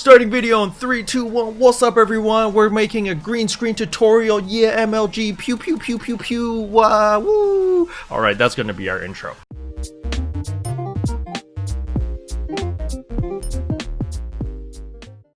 Starting video in 3, 2, 1. What's up, everyone? We're making a green screen tutorial. Yeah, MLG. Pew, pew, pew, pew, pew. Wow, woo. Alright, that's going to be our intro.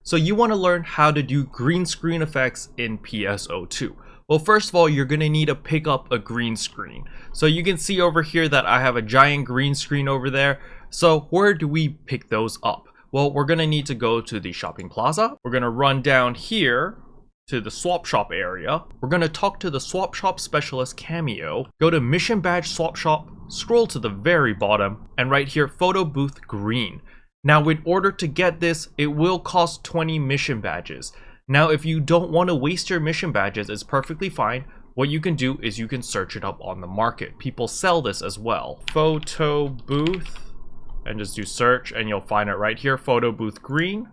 So you want to learn how to do green screen effects in PSO2. Well, first of all, you're going to need to pick up a green screen. So you can see over here that I have a giant green screen over there. So where do we pick those up? Well, we're going to need to go to the shopping plaza. We're going to run down here to the swap shop area. We're going to talk to the swap shop specialist Cameo. Go to mission badge swap shop, scroll to the very bottom, and right here, photo booth green. Now, in order to get this, it will cost 20 mission badges. Now, if you don't want to waste your mission badges, it's perfectly fine. What you can do is you can search it up on the market. People sell this as well. Photo booth. And just do search and you'll find it right here, photo booth green,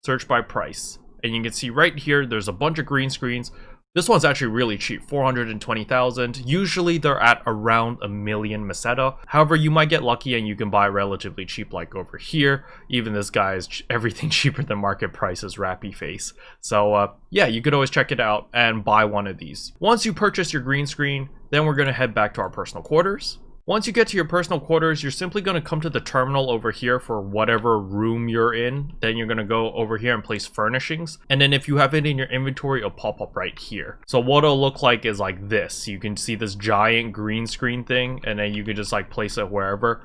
search by price. And you can see right here, there's a bunch of green screens. This one's actually really cheap, 420,000. Usually they're at around 1 million meseta. However, you might get lucky and you can buy relatively cheap, like over here. Even this guy is everything cheaper than market price is Rappy Face. So yeah, you could always check it out and buy one of these. Once you purchase your green screen, then we're gonna head back to our personal quarters. Once you get to your personal quarters, you're simply going to come to the terminal over here for whatever room you're in. Then you're going to go over here and place furnishings. And then if you have it in your inventory, it'll pop up right here. So what it'll look like is like this. You can see this giant green screen thing, and then you can just like place it wherever.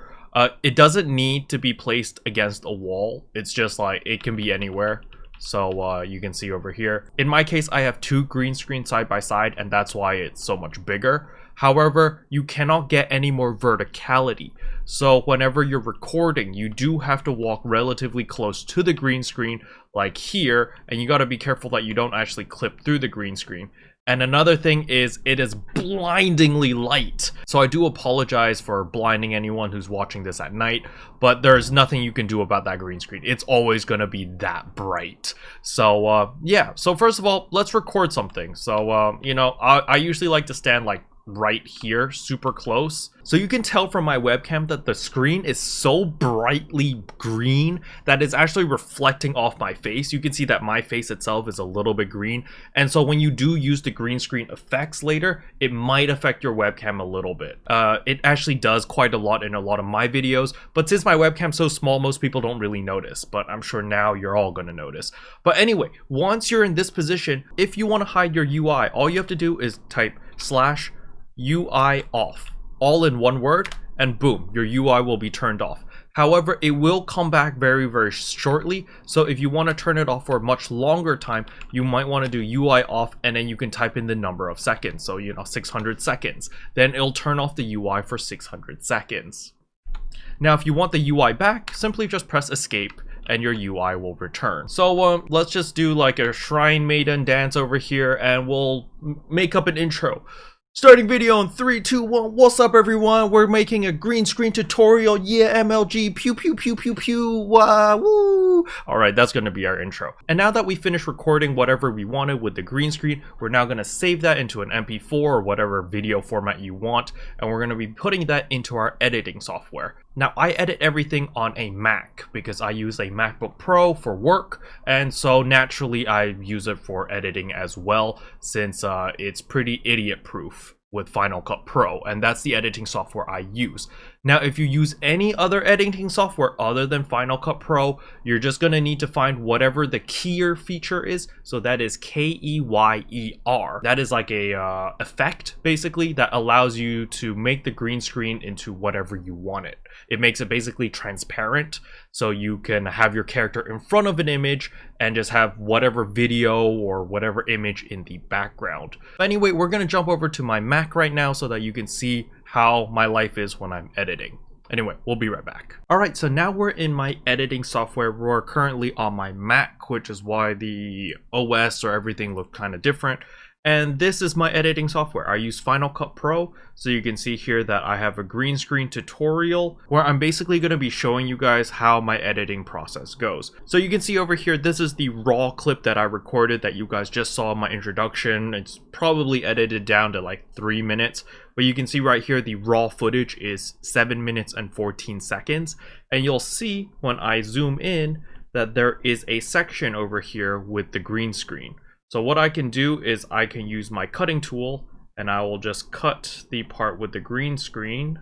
It doesn't need to be placed against a wall. It's just like it can be anywhere. So you can see over here. In my case, I have 2 green screens side by side, and that's why it's so much bigger. However, you cannot get any more verticality. So whenever you're recording, you do have to walk relatively close to the green screen, like here, and you got to be careful that you don't actually clip through the green screen. And another thing is, it is blindingly light. So I do apologize for blinding anyone who's watching this at night, but there's nothing you can do about that green screen. It's always going to be that bright. So yeah, so first of all, let's record something. So, you know, I usually like to stand like right here, super close. So you can tell from my webcam that the screen is so brightly green that it's actually reflecting off my face. You can see that my face itself is a little bit green. And so when you do use the green screen effects later, it might affect your webcam a little bit. It actually does quite a lot in a lot of my videos, but since my webcam's so small, most people don't really notice, but I'm sure now you're all gonna notice. But anyway, once you're in this position, if you wanna hide your UI, all you have to do is type /UI off, all in one word, and boom, your UI will be turned off. However, it will come back very, very shortly. So if you want to turn it off for a much longer time, you might want to do UI off, and then you can type in the number of seconds. So, you know, 600 seconds. Then it'll turn off the UI for 600 seconds. Now, if you want the UI back, simply just press escape and your UI will return. So let's just do like a Shrine Maiden dance over here and we'll make up an intro. Starting video in 3, 2, 1. What's up, everyone? We're making a green screen tutorial. Yeah, MLG. Pew, pew, pew, pew, pew. Wow, woo. Alright, that's going to be our intro. And now that we finished recording whatever we wanted with the green screen, we're now going to save that into an MP4 or whatever video format you want. And we're going to be putting that into our editing software. Now, I edit everything on a Mac because I use a MacBook Pro for work, and so naturally I use it for editing as well, since it's pretty idiot-proof with Final Cut Pro, and that's the editing software I use. Now, if you use any other editing software other than Final Cut Pro, you're just going to need to find whatever the keyer feature is. So that is K-E-Y-E-R. That is like a effect, basically, that allows you to make the green screen into whatever you want it. It makes it basically transparent, so you can have your character in front of an image and just have whatever video or whatever image in the background. But anyway, we're going to jump over to my Mac right now so that you can see how my life is when I'm editing. Anyway, we'll be right back. Alright, so now we're in my editing software. We're currently on my Mac, which is why the OS or everything look kind of different. And this is my editing software. I use Final Cut Pro, so you can see here that I have a green screen tutorial where I'm basically going to be showing you guys how my editing process goes. So you can see over here, this is the raw clip that I recorded that you guys just saw in my introduction. It's probably edited down to like 3 minutes, but you can see right here the raw footage is 7 minutes and 14 seconds. And you'll see when I zoom in that there is a section over here with the green screen. So what I can do is I can use my cutting tool, and I will just cut the part with the green screen.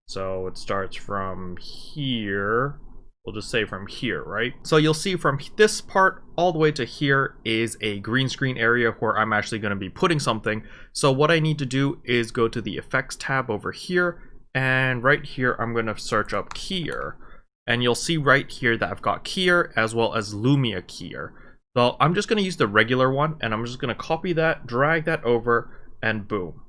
So it starts from here. We'll just say from here, right? So you'll see from this part all the way to here is a green screen area where I'm actually going to be putting something. So what I need to do is go to the effects tab over here, and right here I'm going to search up keyer. And you'll see right here that I've got keyer as well as Lumia keyer. So I'm just going to use the regular one, and I'm just going to copy that, drag that over, and boom.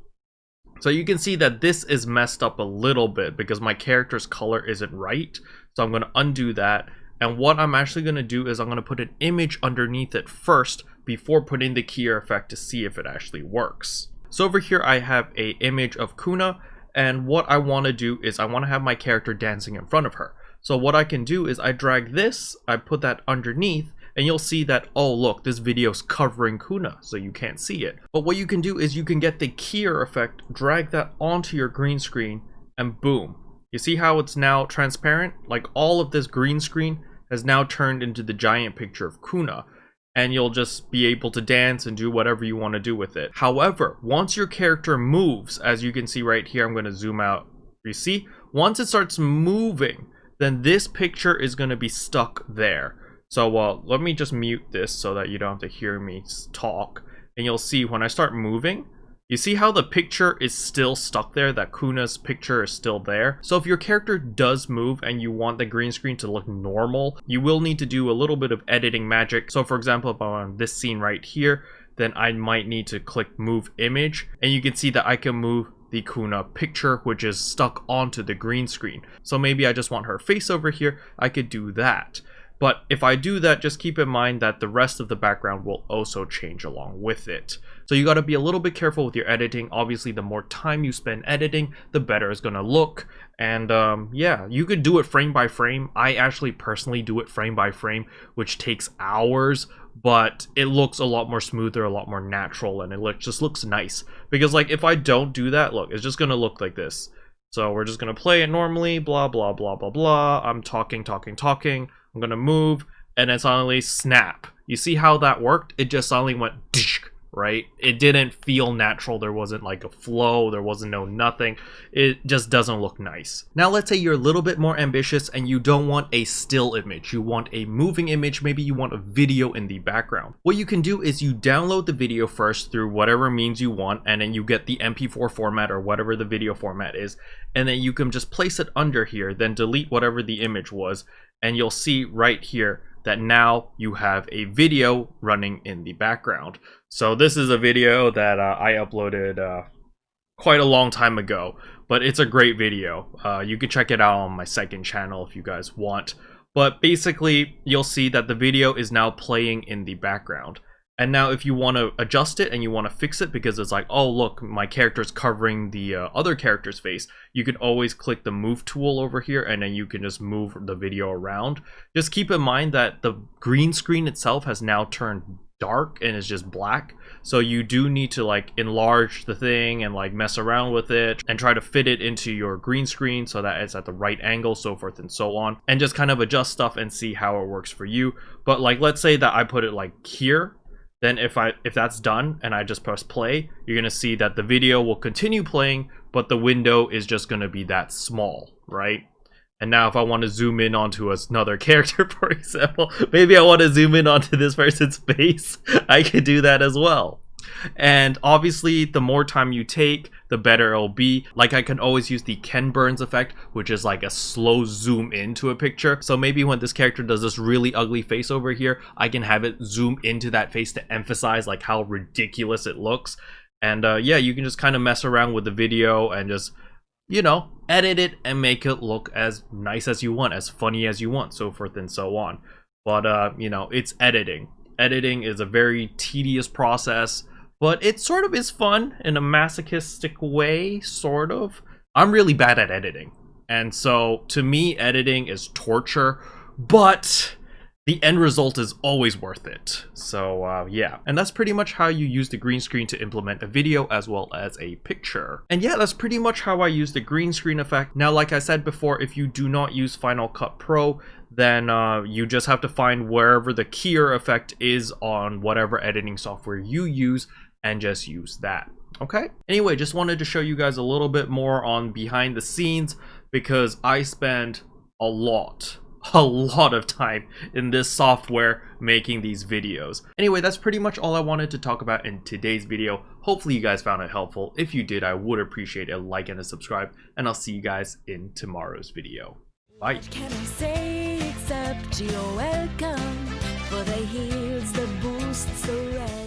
So you can see that this is messed up a little bit because my character's color isn't right. So I'm going to undo that. And what I'm actually going to do is I'm going to put an image underneath it first before putting the keyer effect to see if it actually works. So over here I have an image of Kuna, and what I want to do is I want to have my character dancing in front of her. So what I can do is I drag this, I put that underneath, and you'll see that, oh look, this video's covering Kuna, so you can't see it. But what you can do is you can get the keyer effect, drag that onto your green screen, and boom. You see how it's now transparent? Like all of this green screen has now turned into the giant picture of Kuna, and you'll just be able to dance and do whatever you want to do with it. However, once your character moves, as you can see right here, I'm going to zoom out. You see? Once it starts moving, then this picture is going to be stuck there. So let me just mute this so that you don't have to hear me talk. And you'll see when I start moving, you see how the picture is still stuck there, that Kuna's picture is still there. So if your character does move and you want the green screen to look normal, you will need to do a little bit of editing magic. So for example, if I'm on this scene right here, then I might need to click move image, and you can see that I can move the Kuna picture, which is stuck onto the green screen. So maybe I just want her face over here, I could do that. But if I do that, just keep in mind that the rest of the background will also change along with it. So you got to be a little bit careful with your editing. Obviously, the more time you spend editing, the better it's going to look. And yeah, you could do it frame by frame. I actually personally do it frame by frame, which takes hours, but it looks a lot more smoother, a lot more natural, and it just looks nice. Because like if I don't do that, look, it's just going to look like this. So we're just going to play it normally, blah, blah, blah, blah, blah. I'm talking. I'm gonna move, and then suddenly snap. You see how that worked? It just suddenly went, right? It didn't feel natural. There wasn't like a flow. There wasn't no nothing. It just doesn't look nice. Now let's say you're a little bit more ambitious and you don't want a still image. You want a moving image. Maybe you want a video in the background. What you can do is you download the video first through whatever means you want, and then you get the MP4 format or whatever the video format is, and then you can just place it under here, then delete whatever the image was, and you'll see right here that now you have a video running in the background. So this is a video that I uploaded quite a long time ago, but it's a great video. You can check it out on my second channel if you guys want. But basically, you'll see that the video is now playing in the background. And now if you want to adjust it and you want to fix it because it's like, oh look, my character's covering the other character's face, you can always click the move tool over here, and then you can just move the video around. Just keep in mind that the green screen itself has now turned dark and is just black, so you do need to like enlarge the thing and like mess around with it and try to fit it into your green screen so that it's at the right angle, so forth and so on, and just kind of adjust stuff and see how it works for you. But like, let's say that I put it like here. Then if that's done and I just press play, you're gonna see that the video will continue playing, but the window is just gonna be that small, right? And now if I want to zoom in onto another character, for example, maybe I want to zoom in onto this person's face, I could do that as well. And obviously, the more time you take, the better it'll be. Like, I can always use the Ken Burns effect, which is like a slow zoom into a picture. So maybe when this character does this really ugly face over here, I can have it zoom into that face to emphasize like how ridiculous it looks. And yeah, you can just kind of mess around with the video and just, you know, edit it and make it look as nice as you want, as funny as you want, so forth and so on. But you know, it's editing. Editing is a very tedious process, but it sort of is fun in a masochistic way, sort of. I'm really bad at editing, and so to me editing is torture, but the end result is always worth it. So yeah, and that's pretty much how you use the green screen to implement a video as well as a picture. And yeah, that's pretty much how I use the green screen effect. Now, like I said before, if you do not use Final Cut Pro, then you just have to find wherever the keyer effect is on whatever editing software you use and just use that. Okay, anyway, just wanted to show you guys a little bit more on behind the scenes because I spend a lot of time in this software making these videos. Anyway, that's pretty much all I wanted to talk about in today's video. Hopefully you guys found it helpful. If you did, I would appreciate a like and a subscribe, and I'll see you guys in tomorrow's video. Bye. What can I say except you're welcome for the heels, the boosts, the rest.